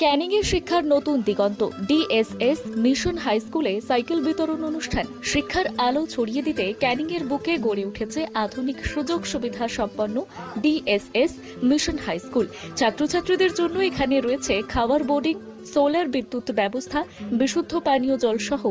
ক্যানিংয়ে শিক্ষার নতুন দিগন্ত। DSS mission high স্কুলে সাইকেল বিতরণ অনুষ্ঠান। শিক্ষার আলো ছড়িয়ে দিতে ক্যানিংয়ের বুকে গড়ে উঠেছে আধুনিক সুযোগ সুবিধা সম্পন্ন ডিএসএস মিশন হাই স্কুল। ছাত্রছাত্রীদের জন্য এখানে রয়েছে খাবার, বোর্ডিং, সোলার বিদ্যুৎ ব্যবস্থা, বিশুদ্ধ পানীয় জল সহ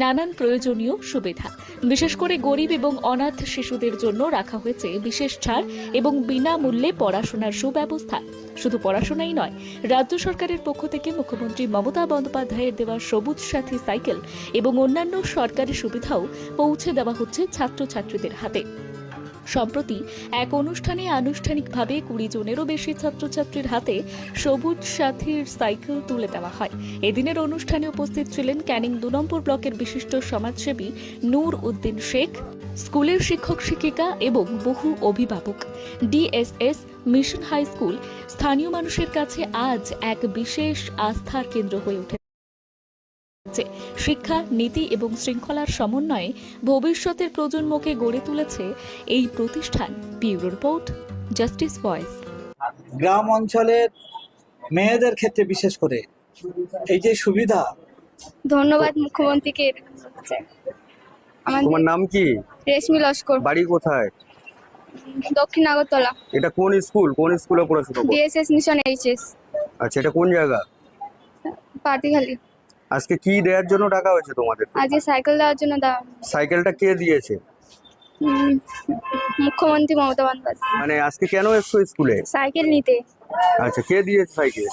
নানান প্রয়োজনীয় সুবিধা। বিশেষ করে গরিব এবং অনাথ শিশুদের জন্য রাখা হয়েছে বিশেষ ছাড় এবং বিনামূল্যে পড়াশোনার সুব্যবস্থা। শুধু পড়াশোনাই নয়, রাজ্য সরকারের পক্ষ থেকে মুখ্যমন্ত্রী মমতা বন্দ্যোপাধ্যায়ের দেওয়া সবুজ সাথী সাইকেল এবং অন্যান্য সরকারি সুবিধাও পৌঁছে দেওয়া হচ্ছে ছাত্রছাত্রীদের হাতে। সম্প্রতি এক অনুষ্ঠানে আনুষ্ঠানিকভাবে 20 জনেরও বেশি ছাত্রছাত্রীর হাতে সবুজ সাথীর সাইকেল তুলে দেওয়া হয়। এদিনের অনুষ্ঠানে উপস্থিত ছিলেন ক্যানিং 2 নম্বর ব্লকের বিশিষ্ট সমাজসেবী নূর উদ্দিন শেখ, স্কুলের শিক্ষক শিক্ষিকা এবং বহু অভিভাবক। ডিএসএস মিশন হাই স্কুল স্থানীয় মানুষের কাছে আজ এক বিশেষ আস্থার কেন্দ্র হয়ে উঠেছে। শিক্ষা, নীতি এবং শৃঙ্খলার সমন্বয়ে ভবিষ্যতের প্রজন্মকে গড়ে তুলেছে এই প্রতিষ্ঠান। Bureau report, justice voice. গ্রাম অঞ্চলের মেয়েদের ক্ষেত্রে বিশেষ করে এই যে সুবিধা, ধন্যবাদ মুখ্যমন্ত্রীকে। তোমার নাম কি? রেশমি লস্কর, বাড়ি কোথায়? দক্ষিণ আগরতলা। এটা কোন স্কুল? কোন স্কুলে পড়াশোনা করো? ডিএসএস মিশন এইচএস, আচ্ছা, এটা কোন জায়গা? পাতিখালি। আজকে কি দেওয়ার জন্য ডাকা হয়েছে তোমাদের? আজকে সাইকেল দেওয়ার জন্য সাইকেলটা কে দিয়েছে? মুখ্যমন্ত্রী মমতা বন্দ্যোপাধ্যায়। মানে আজকে কেন এসছো স্কুলে? সাইকেল নিতে। আচ্ছা, কে দিয়েছে সাইকেল?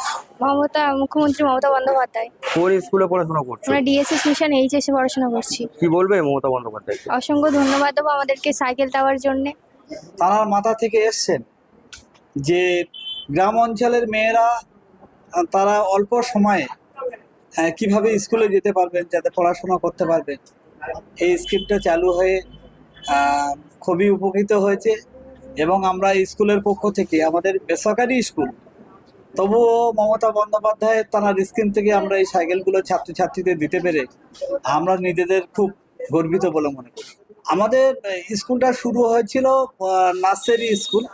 মুখ্যমন্ত্রী মমতা বন্দ্যোপাধ্যায়। কোন স্কুলে পড়াশোনা করছো? আমরা ডিএসএস মিশন এইচএস এ পড়াশোনা করছি। কি বলবে মমতা বন্দ্যোপাধ্যায়? অসংখ্য ধন্যবাদ দেবো আমাদেরকে সাইকেল দেওয়ার জন্য। তার মাথা থেকে এসছেন যে গ্রাম অঞ্চলের মেয়েরা তারা অল্প সময়ে কিভাবে স্কুলে যেতে পারবেন, যাতে পড়াশোনা করতে পারবেন। এই স্কিমটা চালু হয়ে খুবই উপকৃত হয়েছে এবং আমরা স্কুলের পক্ষ থেকে, আমাদের বেসরকারি স্কুল, তবুও মমতা বন্দ্যোপাধ্যায়ের তার স্কিম থেকে আমরা এই সাইকেলগুলো ছাত্রছাত্রীদের দিতে পেরে আমরা নিজেদের খুব গর্বিত বলে মনে করি। আমাদের স্কুলটা শুরু হয়েছিল নার্সারি স্কুল,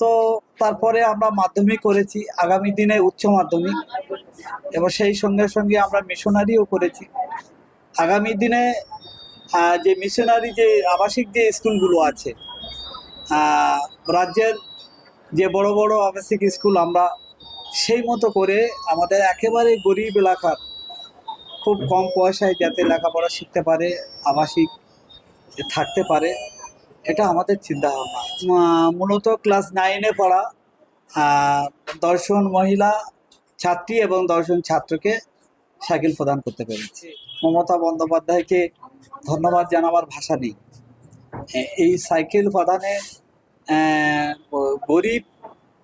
তো তারপরে আমরা মাধ্যমিক করেছি, আগামী দিনে উচ্চ মাধ্যমিক, এবং সেই সঙ্গে সঙ্গে আমরা মিশনারিও করেছি। আগামী দিনে যে মিশনারি যে আবাসিক যে স্কুলগুলো আছে, রাজ্যের যে বড় বড় আবাসিক স্কুল, আমরা সেই মতো করে আমাদের একেবারে গরিব এলাকার খুব কম পয়সায় যাতে লেখাপড়া শিখতে পারে, আবাসিক থাকতে পারে, এটা আমাদের চিন্তা ভাবনা। মূলত ক্লাস 9-এ পড়া 10 জন মহিলা ছাত্রী এবং 10 জন ছাত্রকে সাইকেল প্রদান করতে পেরেছি। মমতা বন্দ্যোপাধ্যায়কে ধন্যবাদ জানাবার ভাষা নেই। এই সাইকেল প্রদানে গরিব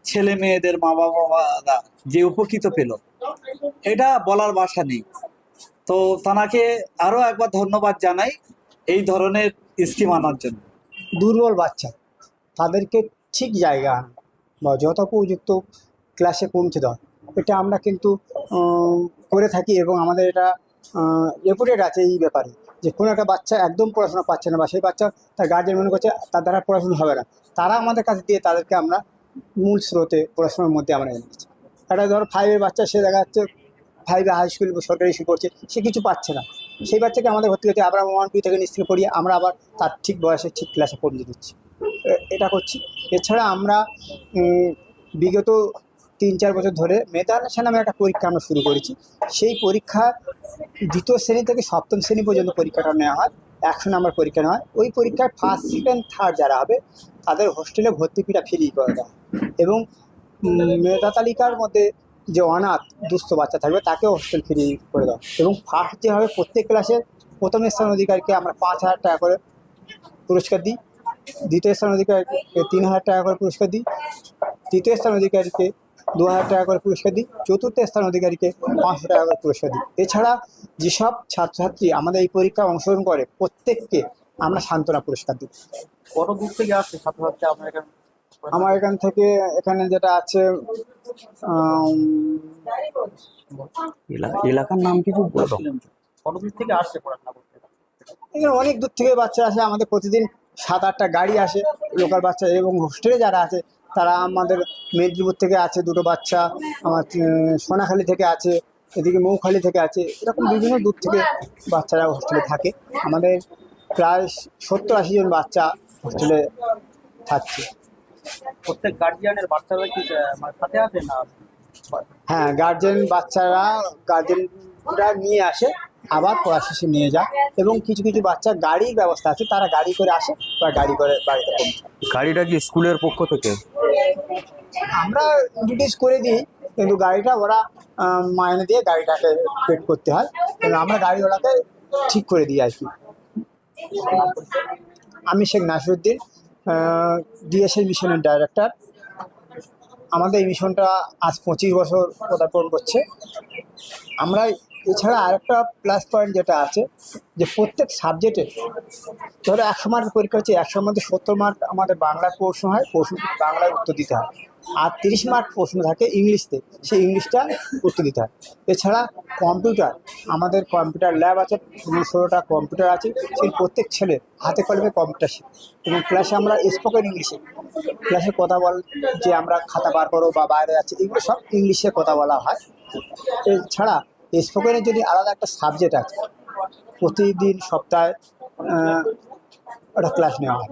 ছেলে মেয়েদের মা বাবারা যে উপকৃত পেল, এটা বলার ভাষা নেই। তো তাকে আরও একবার ধন্যবাদ জানাই এই ধরনের স্কিম আনার জন্য। দুর্বল বাচ্চা তাদেরকে ঠিক জায়গা আনা বা যথোপযুক্ত ক্লাসে পৌঁছে দেওয়া, এটা আমরা কিন্তু করে থাকি এবং আমাদের এটা রেপুটেড আছে এই ব্যাপারে, যে কোনো একটা বাচ্চা একদম পড়াশোনা পাচ্ছে না বা সেই বাচ্চা তার গার্জেন মনে করছে তার দ্বারা পড়াশোনা হবে না, তারা আমাদের কাছে দিয়ে তাদেরকে আমরা মূল স্রোতে পড়াশোনার মধ্যে আমরা এনেছি। একটা ধরো 5-এর বাচ্চা, সে দেখা যাচ্ছে 5-এ হাই স্কুল সরকারি স্কুল পড়ছে, সে কিছু পাচ্ছে না, সেই বাচ্চাকে আমাদের ভর্তি করতে আবার 1-2 থেকে নিশ্চয় পড়িয়ে আমরা আবার তার ঠিক বয়সে ঠিক ক্লাসে পৌঁছে দিচ্ছি, এটা করছি। এছাড়া আমরা বিগত 3-4 বছর ধরে মেধা নামে একটা পরীক্ষা আমরা শুরু করেছি। সেই পরীক্ষা 2য় শ্রেণী থেকে 7ম শ্রেণী পর্যন্ত পরীক্ষাটা নেওয়া হয়, 100 নম্বর পরীক্ষা নেওয়া হয়। ওই পরীক্ষায় 1st, 2nd, 3rd যারা হবে তাদের হোস্টেলে ভর্তি ফিটা ফ্রি করে দেওয়া, এবং মেধা তালিকার মধ্যে যে অনাথ দুস্থ বাচ্চা থাকবে তাকেও হোস্টেল ফ্রি করে দেওয়া, এবং ফার্স্ট যে হবে প্রত্যেক ক্লাসে প্রথম স্থান অধিকারীকে আমরা 5,000 টাকা করে পুরস্কার দিই, দ্বিতীয় স্থান অধিকারীকে 3,000 টাকা করে পুরস্কার দিই, তৃতীয় স্থান অধিকারীকে 2,000 টাকা করে পুরস্কার দিই, চতুর্থ স্থান অধিকারীকে 500 টাকা করে পুরস্কার দিই। এছাড়া যেসব ছাত্রছাত্রী আমাদের এই পরীক্ষায় অংশগ্রহণ করে প্রত্যেককে আমরা সান্ত্বনা পুরস্কার দিই। কত দূর থেকে আসছে ছাত্রছাত্রী আপনার এখানে? আমার এখান থেকে এখানে যেটা আছে এলাকার নাম কিছু বলো। কত দূর থেকে আসছে পড়াশোনা করতে? এখানে অনেক দূর থেকে বাচ্চা আসে, আমাদের প্রতিদিন 7-8টা গাড়ি আসে লোকাল বাচ্চা, এবং হোস্টেলে যারা আছে তারা আমাদের মেদিনীপুর থেকে আছে দুটো বাচ্চা, আমার সোনাখালী থেকে আছে, এদিকে মৌখালী থেকে আছে, এরকম বিভিন্ন দূর থেকে বাচ্চারা হোস্টেলে থাকে। আমাদের প্রায় 70-80 জন বাচ্চা হোস্টেলে থাকছে। প্রত্যেক গার্জিয়ানের বাচ্চারা কি মানে সাথে আছে না? হ্যাঁ, গার্জেনরা নিয়ে আসে, আবার পড়া শেষে নিয়ে যায়, এবং কিছু কিছু বাচ্চা গাড়ির ব্যবস্থা আছে, তারা গাড়ি করে আসে বা গাড়ি করে বাড়িতে পৌঁছায়। গাড়িটা কি স্কুলের পক্ষ থেকে? আমরা ইন্ট্রোডিউস করে দিই, কিন্তু গাড়িটা ওরা মাইনে দিয়ে গাড়িটাকে পেড করতে হয়, কিন্তু আমরা গাড়ি ওরাকে ঠিক করে দিই আর কি। আমি শেখ নাসিরুদ্দিন, ডিএসএস মিশনের ডাইরেক্টর। আমাদের এই মিশনটা আজ 25 বছর পদার্পণ করছে। আমরা এছাড়া আরেকটা প্লাস পয়েন্ট যেটা আছে, যে প্রত্যেক সাবজেক্টে ধরো 100 মার্কের পরীক্ষা হচ্ছে, 100-র মধ্যে 70 মার্ক আমাদের বাংলায় প্রশ্ন হয়, বাংলায় উত্তর দিতে হয়, আর 30 মার্ক প্রশ্ন থাকে ইংলিশতে, সেই ইংলিশটা উত্তর দিতে হয়। এছাড়া কম্পিউটার, আমাদের কম্পিউটার ল্যাব আছে, 16টা কম্পিউটার আছে, সেই প্রত্যেক ছেলে হাতে কলমে কম্পিউটার শেখে, এবং ক্লাসে আমরা স্পোকেন ইংলিশে ক্লাসে কথা যে আমরা খাতা বার করো বা বাইরে আছে, এগুলো সব ইংলিশে কথা বলা হয়। এছাড়া স্পোকেনের যদি আলাদা একটা সাবজেক্ট আছে, প্রতিদিন সপ্তাহে একটা ক্লাস নেওয়া হয়।